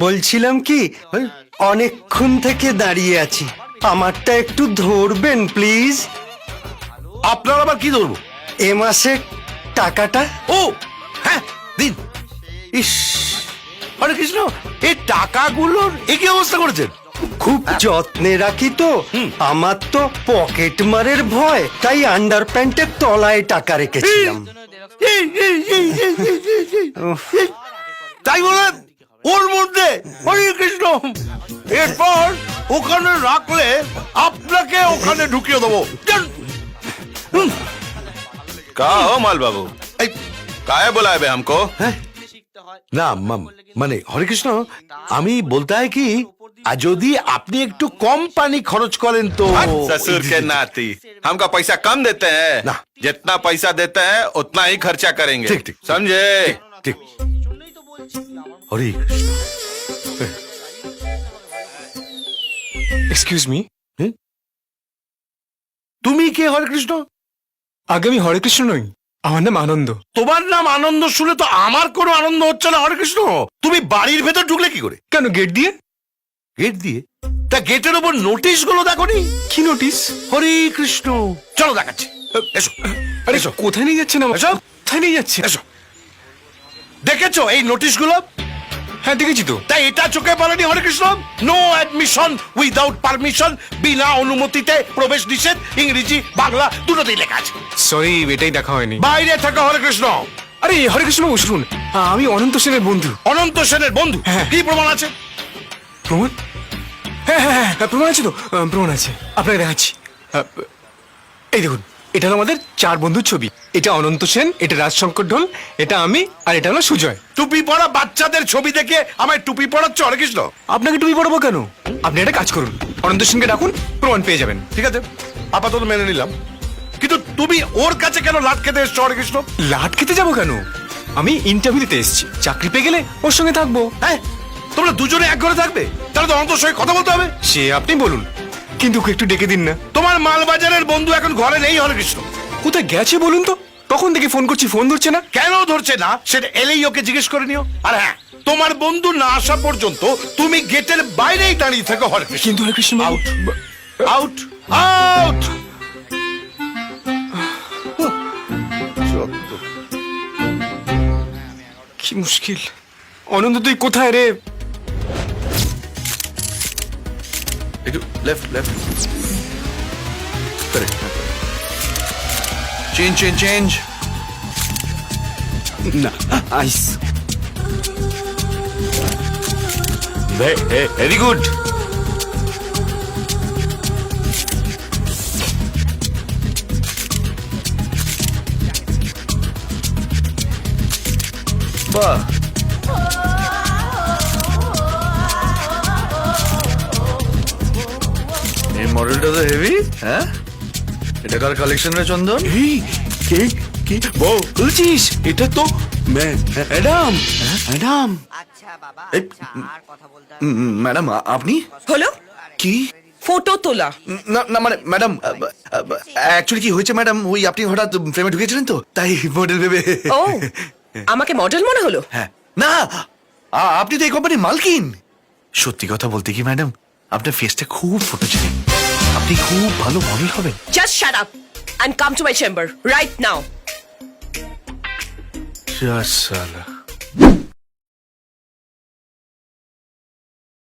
বলছিলাম কি অনেকক্ষণ থেকে দাঁড়িয়ে আছি, আমারটা একটু ধরবেন প্লিজ। আপনার আবার কি ধরবো? এ মাসে টাকাটা। ও হ্যাঁ, দিন। ইস, হরে কৃষ্ণ, এই টাকাগুলোর একই অবস্থা করেছেন। খুব যত্নে রাখি তো, আমার তো পকেট মারের ভয়, তাই আন্ডার প্যান্টের তলায় টাকা রেখেছিলাম। তাই বলে ওর মধ্যে হরে কৃষ্ণ, এরপর ওখানে রাখলে আপনাকে ওখানে ঢুকিয়ে দেবো। कहा हो माल बाबू? काहे बुलाए बे हमको? না মানে হরে কৃষ্ণ, আমি বলতে হয় কি, আর যদি আপনি একটু কম পানি খরচ করেন তো। ससुर के नाती हमका पैसा कम देते हैं ना। जितना पैसा देते हैं उतना ही खर्चा करेंगे। ठीक, ठीक। समझे? ঠিক। হরে কৃষ্ণ। এক্সকিউজ মি, তুমি কে হরে কৃষ্ণ? আগে আমি হরে কৃষ্ণ নই, আমার নাম আনন্দ। তোমার নাম আনন্দ শুনে তো আমার কোনো আনন্দ হচ্ছে না হরে কৃষ্ণ। তুমি বাড়ির ভেতর ঢুকলে কি করে? কেন গেট দিয়ে? গেট দিয়ে? তা গেটের উপর নোটিশ গুলো দেখোনি? কি নোটিস? হরে কৃষ্ণ, চলো দেখাচ্ছি, এসো। আরে এসো। কোথায় নিয়ে যাচ্ছেন আমাকে? এসো। কোথায় নিয়ে যাচ্ছে? এসো, দেখেছো এই নোটিশ গুলো? হ্যাঁ দেখেছি তো। তাই এটা চোখে পড়েনি Hare Krishna? No admission without permission, বিনা অনুমতিতে প্রবেশ নিষেধ, ইংরেজি বাংলা দুটোতেই লেখা আছে। সরি, এটাই দেখা হয়নি। বাইরে থাকা হরে কৃষ্ণ। আরে হরে কৃষ্ণ বাবু, শুনুন, আমি অনন্ত সেনের বন্ধু। অনন্ত সেনের বন্ধু? হ্যাঁ। কি প্রমাণ আছে? প্রমাণ? হ্যাঁ হ্যাঁ হ্যাঁ, প্রমাণ আছে তো, প্রমাণ আছে, আপনাকে দেখাচ্ছি। এই দেখুন, এটা হলো আমাদের 4 বন্ধুর ছবি। এটা অনন্ত সেন, এটা রাজশঙ্কর ঢোল, এটা আমি, আর এটা হলো সুজয়। টুপি পরা বাচ্চাদের ছবি দেখে আমায় টুপি পরাচ্ছ হরে কৃষ্ণ? আপনাকে টুপি পড়াবো কেন? আপনি একটা কাজ করুন, অনন্ত সেনকে ডাকুন, প্রমাণ পেয়ে যাবেন। ঠিক আছে, আপাতত মেনে নিলাম, কিন্তু তুমি ওর কাছে কেন লাট খেতে এসছো হরে কৃষ্ণ? লাট খেতে যাবো কেন? আমি ইন্টারভিউ দিতে এসেছি, চাকরি পেয়ে গেলে ওর সঙ্গে থাকবো। হ্যাঁ, তোমরা দুজনে এক ঘরে থাকবে? তাহলে তো অনন্তর সঙ্গে কথা বলতে হবে। সে আপনি বলুন, কিন্তু ওকে একটু ডেকে দিন না। তোমার মালবাজারের বন্ধু এখন ঘরে নেই হরে কৃষ্ণ। কোথায় গেছে বলুন তো? তখন থেকে ফোন করছি, ফোন ধরছে না। কেন ধরছে না সেটা এলেই ওকে জিজ্ঞেস করে নিও। আর হ্যাঁ, তোমার বন্ধু না আসা পর্যন্ত তুমি গেটের বাইরেই দাঁড়িয়ে থাকো হরে কৃষ্ণ। কিন্তু হরে কৃষ্ণ আউট, আউট, আউট। কি মুশকিল। অনন্ত তুই কোথায় রে? একটু left left change change change না, আইস। Very good. বাহ, এই মডেলটা তো হেভি। হ্যাঁ, এটা কার কালেকশন রে চন্দন? এই কে কে বলছিস? এটা তো ম্যাডাম, ম্যাডাম। আচ্ছা বাবা, এই, আচ্ছা আর কথা বলতে ম্যাডাম আপনি? হলো কি? ফটো তোলা। না না মানে ম্যাডাম, অ্যাকচুয়ালি কি হয়েছে ম্যাডাম, ওই আপনি হঠাৎ ফ্রেমে ঢুকেছিলেন তো, তাই মডেল ভেবে। ও, আমাকে মডেল মনে হলো? হ্যাঁ, না আপনি তো এই কোম্পানির মালকিন। সত্যি কথা বলতে কি ম্যাডাম, আপনার ফেসটা খুব ফটোজেনিক, আপনি খুব ভালো মডেল হবেন। Just shut up and come to my chamber right now. সালা